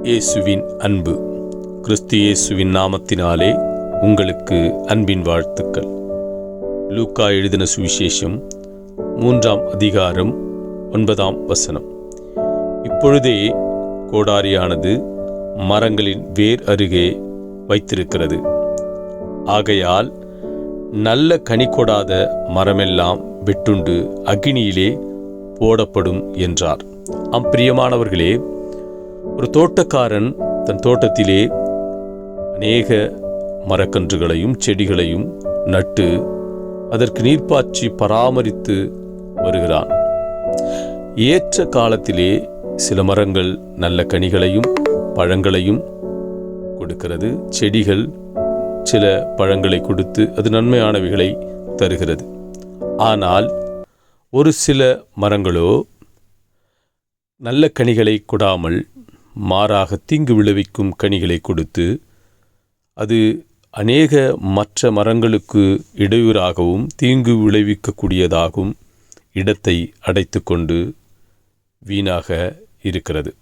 இயேசுவின் அன்பு. கிறிஸ்து இயேசுவின் நாமத்தினாலே உங்களுக்கு அன்பின் வாழ்த்துக்கள். லூக்கா எழுதின சுவிசேஷம் 3ஆம் அதிகாரம் 9ஆம் வசனம். இப்பொழுதே கோடாரியானது மரங்களின் வேர் அருகே வைத்திருக்கிறது. ஆகையால் நல்ல கனி கொடாத மரமெல்லாம் வெட்டுண்டு அக்கினியிலே போடப்படும் என்றார். பிரியமானவர்களே, ஒரு தோட்டக்காரன் தன் தோட்டத்திலே அநேக மரக்கன்றுகளையும் செடிகளையும் நட்டு அதற்கு நீர்ப்பாய்ச்சி பராமரித்து வருகிறான். ஏற்ற காலத்திலே சில மரங்கள் நல்ல கனிகளையும் பழங்களையும் கொடுக்கிறது. செடிகள் சில பழங்களை கொடுத்து அது நன்மையானவைகளை தருகிறது. ஆனால் ஒரு சில மரங்களோ நல்ல கனிகளை கொடாமல் மாறாக தீங்கு விளைவிக்கும் கனிகளை கொடுத்து அது அநேக மற்ற மரங்களுக்கு இடையூறாகவும் தீங்கு விளைவிக்கக்கூடியதாகவும் இடத்தை அடைத்து கொண்டு வீணாக இருக்கிறது.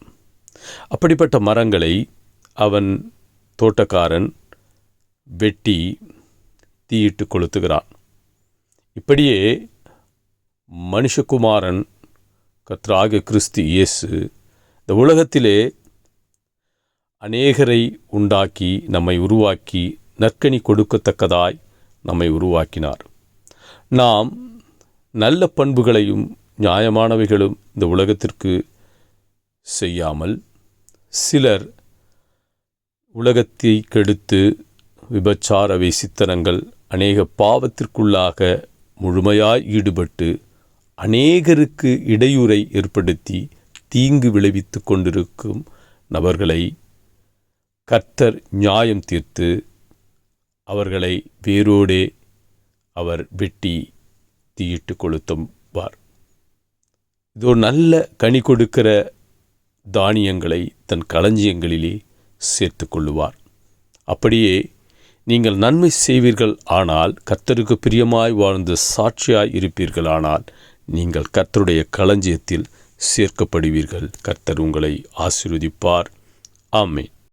அப்படிப்பட்ட மரங்களை அவன் தோட்டக்காரன் வெட்டி தீயிட்டு கொளுத்துகிறான். இப்படியே மனுஷகுமாரன் கர்த்தராகிய கிறிஸ்து இயேசு இந்த உலகத்திலே அநேகரை உண்டாக்கி நம்மை உருவாக்கி நற்கனி கொடுக்கத்தக்கதாய் நம்மை உருவாக்கினார். நாம் நல்ல பண்புகளையும் நியாயமானவைகளும் இந்த உலகத்திற்கு செய்யாமல் சிலர் உலகத்தை கெடுத்து விபச்சார வேசித்தனங்கள் அநேக பாவத்திற்குள்ளாக முழுமையாய் ஈடுபட்டு அநேகருக்கு இடையூறை ஏற்படுத்தி தீங்கு விளைவித்து கொண்டிருக்கும் நபர்களை கர்த்தர் நியாயம் தீர்த்து அவர்களை வேரோடே அவர் வெட்டி தீயிட்டு கொளுத்துவார். இது ஒரு நல்ல கனி கொடுக்கிற தானியங்களை தன் களஞ்சியங்களிலே சேர்த்து கொள்ளுவார். அப்படியே நீங்கள் நன்மை செய்வீர்கள் ஆனால், கர்த்தருக்கு பிரியமாய் வாழ்ந்து சாட்சியாய் இருப்பீர்கள் ஆனால், நீங்கள் கர்த்தருடைய களஞ்சியத்தில் சேர்க்கப்படுவீர்கள். கர்த்தர் உங்களை ஆசீர்வதிப்பார். ஆமென்.